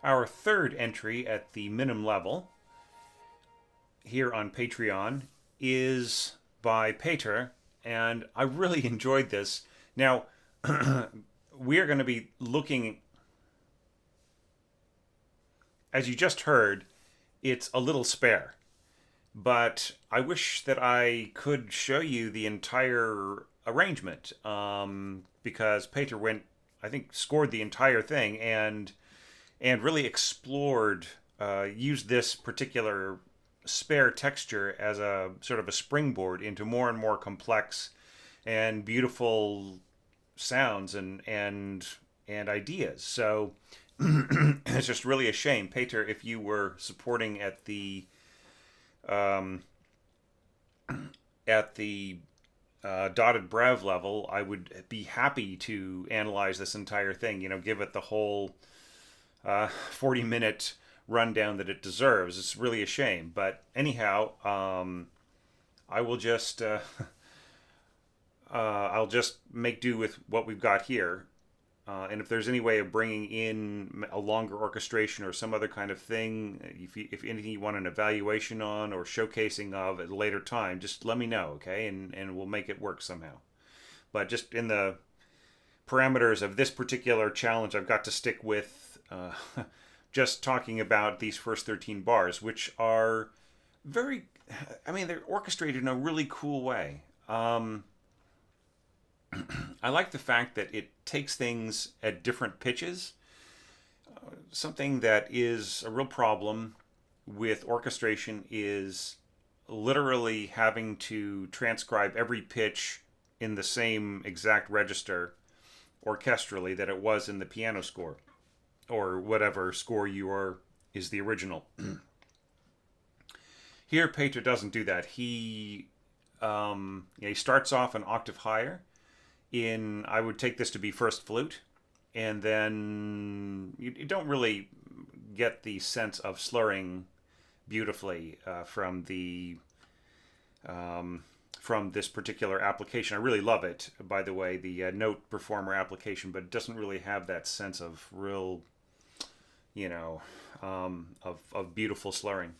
Our third entry at the minimum level here on Patreon is by Peter, and I really enjoyed this. Now, we are going to be looking, as you just heard, it's a little spare, but I wish that I could show you the entire arrangement, because Peter went, I think, scored the entire thing and really explored, used this particular spare texture as a sort of a springboard into more and more complex and beautiful sounds and ideas. So it's just really a shame, Peter, if you were supporting at the um, dotted brev level, I would be happy to analyze this entire thing. Give it the whole 40-minute rundown that it deserves. It's really a shame, but anyhow, I will just I'll just make do with what we've got here. And if there's any way of bringing in a longer orchestration or some other kind of thing, if anything you want an evaluation on or showcasing of at a later time, just let me know, okay? And we'll make it work somehow. But just in the parameters of this particular challenge, I've got to stick with just talking about these first 13 bars, which are very, I mean, they're orchestrated in a really cool way. I like the fact that it takes things at different pitches. Something that is a real problem with orchestration is literally having to transcribe every pitch in the same exact register orchestrally that it was in the piano score or whatever score is the original. Here, Peter doesn't do that. He starts off an octave higher. I would take this to be first flute, and then you don't really get the sense of slurring beautifully from this particular application. I really love it, by the way, the note performer application, but it doesn't really have that sense of real, of beautiful slurring.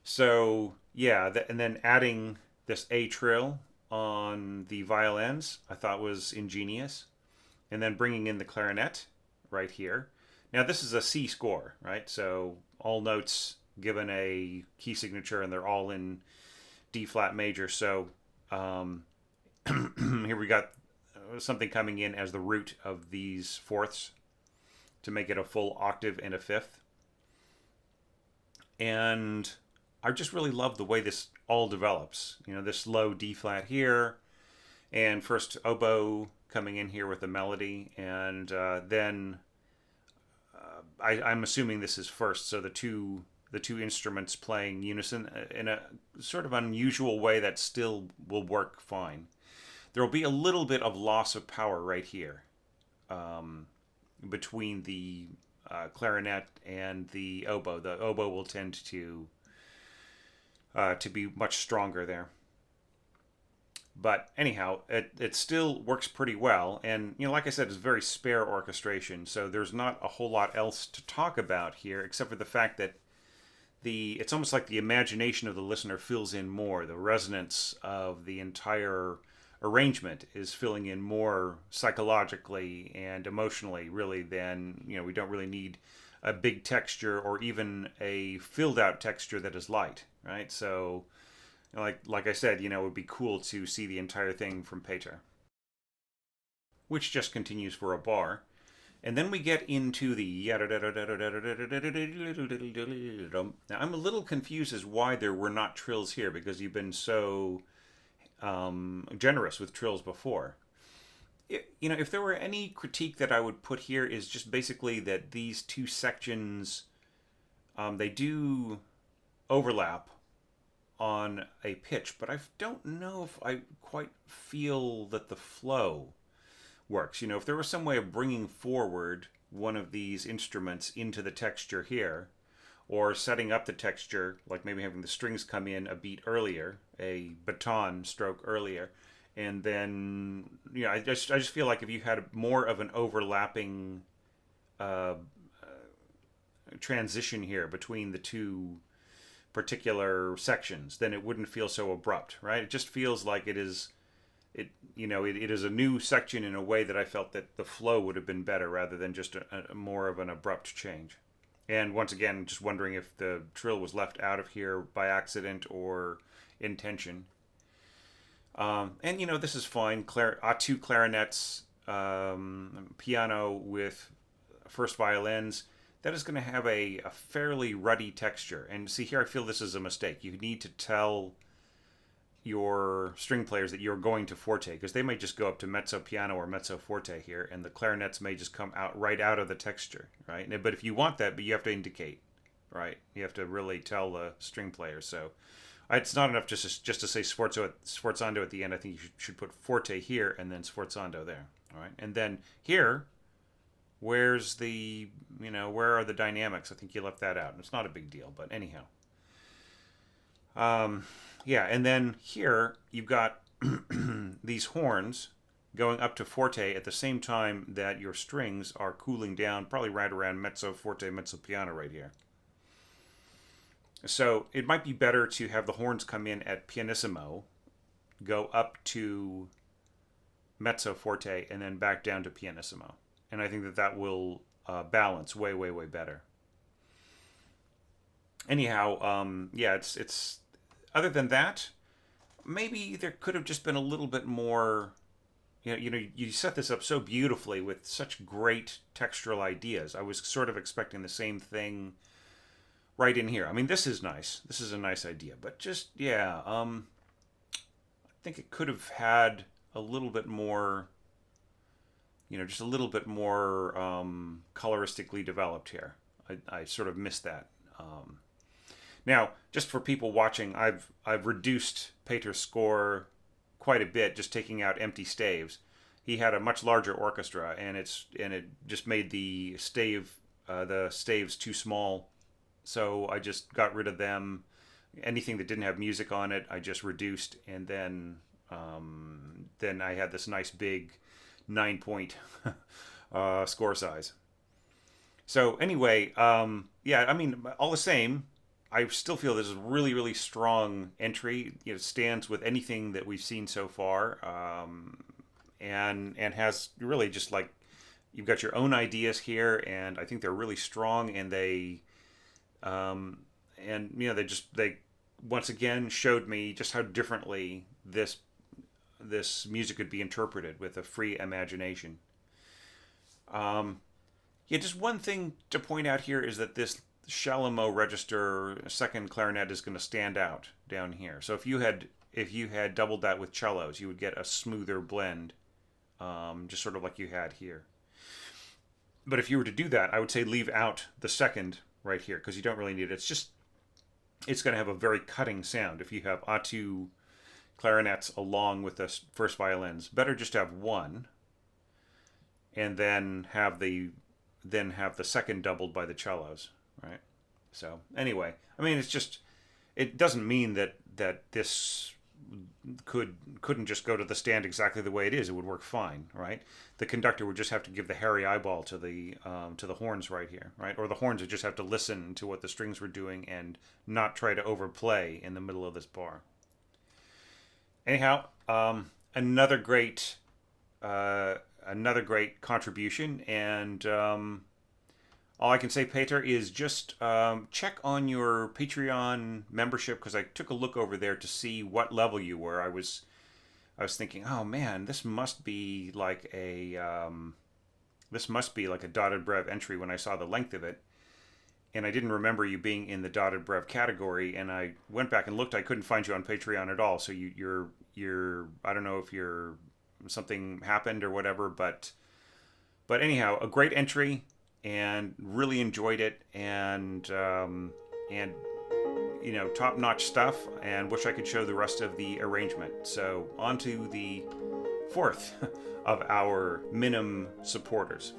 So yeah, and then adding this A trill on the violins I thought was ingenious, and then bringing in the clarinet right here. Now this is a C score, right? So all notes given a key signature and they're all in D flat major. So here we got something coming in as the root of these fourths to make it a full octave and a fifth. And I just really love the way this all develops. This low D flat here, and first oboe coming in here with a melody, and then I'm assuming this is first, so the two instruments playing unison in a sort of unusual way that still will work fine. There will be a little bit of loss of power right here between the clarinet and the oboe. The oboe will tend to be much stronger there. But anyhow, it still works pretty well. And, like I said, it's very spare orchestration. So there's not a whole lot else to talk about here, except for the fact that it's almost like the imagination of the listener fills in more. The resonance of the entire arrangement is filling in more psychologically and emotionally, really, than, we don't really need a big texture or even a filled out texture that is light, right? So like I said, it would be cool to see the entire thing from Peter, which just continues for a bar. And then we get into the now I'm a little confused as why there were not trills here, because you've been so generous with trills before. If there were any critique that I would put here, is just basically that these two sections, they do overlap on a pitch, but I don't know if I quite feel that the flow works. If there was some way of bringing forward one of these instruments into the texture here, or setting up the texture, like maybe having the strings come in a beat earlier, a baton stroke earlier, and then I just feel like if you had more of an overlapping uh, transition here between the two particular sections, then it wouldn't feel so abrupt, right? It just feels like it is it is a new section in a way that I felt that the flow would have been better rather than just a more of an abrupt change. And once again, just wondering if the trill was left out of here by accident or intention. And this is fine. Two clarinets, piano with first violins. That is going to have a fairly ruddy texture. And see here, I feel this is a mistake. You need to tell your string players that you're going to forte, because they might just go up to mezzo piano or mezzo forte here, and the clarinets may just come out right out of the texture, right? But if you want that, but you have to indicate, right? You have to really tell the string players. So it's not enough just to say sforzando at the end. I think you should put forte here and then sforzando there, all right? And then here, where are the dynamics? I think you left that out. It's not a big deal, but anyhow. Yeah, and then here you've got these horns going up to forte at the same time that your strings are cooling down, probably right around mezzo forte, mezzo piano right here. So it might be better to have the horns come in at pianissimo, go up to mezzo forte, and then back down to pianissimo. And I think that will balance way, way, way better. Anyhow, yeah, it's other than that, maybe there could have just been a little bit more. You set this up so beautifully with such great textural ideas. I was sort of expecting the same thing right in here. I mean, this is nice. This is a nice idea, but just I think it could have had a little bit more. Just a little bit more coloristically developed here. I sort of missed that. Now, just for people watching, I've reduced Peter's score quite a bit, just taking out empty staves. He had a much larger orchestra, and it just made the staves too small. So I just got rid of them. Anything that didn't have music on it, I just reduced, and then I had this nice big 9-point score size. So anyway, yeah, I mean, all the same, I still feel this is a really, really strong entry. It stands with anything that we've seen so far, and has really just like you've got your own ideas here, and I think they're really strong, and they they once again showed me just how differently this music could be interpreted with a free imagination. Yeah, just one thing to point out here is that this Chalumeau register second clarinet is going to stand out down here. So if you had doubled that with cellos, you would get a smoother blend, just sort of like you had here. But if you were to do that, I would say leave out the second right here, because you don't really need it. It's going to have a very cutting sound if you have A2 clarinets along with the first violins. Better just to have one, and then have the second doubled by the cellos, right? So anyway, I mean, it doesn't mean that this couldn't just go to the stand exactly the way it is. It would work fine, right? The conductor would just have to give the hairy eyeball to the horns right here, right? Or the horns would just have to listen to what the strings were doing and not try to overplay in the middle of this bar. Anyhow, another great contribution, and all I can say, Peter, is just check on your Patreon membership, because I took a look over there to see what level you were. I was thinking, oh man, this must be like a dotted brev entry when I saw the length of it, and I didn't remember you being in the dotted brev category. And I went back and looked. I couldn't find you on Patreon at all. So you're I don't know if something happened or whatever, but anyhow, a great entry. And really enjoyed it, and top-notch stuff, and wish I could show the rest of the arrangement. So on to the fourth of our Minim supporters.